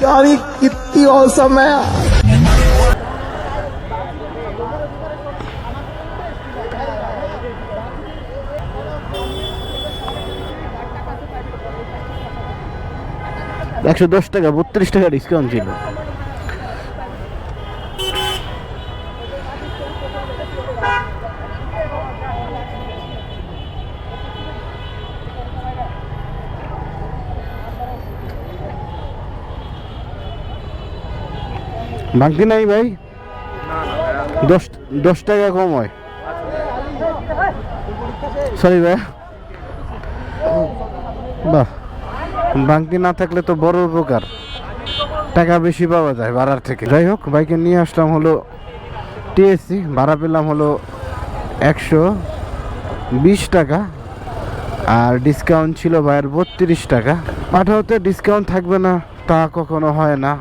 यार ये कितनी औसम है। 110 টাকা 32 টাকা ডিসকাউন্ট ছিল। ভাঙতি নাই ভাই, 10 টাকা কম হয়। সরি ভাই, বাহ, ভাঙতি না থাকলে তো বড় উপকার, টাকা বেশি পাওয়া যায় ভাড়ার থেকে। যাই হোক, বাইকে নিয়ে আসলাম হলো টিএসসি, ভাড়া পেলাম হলো 120 টাকা, আর ডিসকাউন্ট ছিল ভাইয়ের 32 টাকা। পাঠাওতে ডিসকাউন্ট থাকবে না তা কখনো হয় না।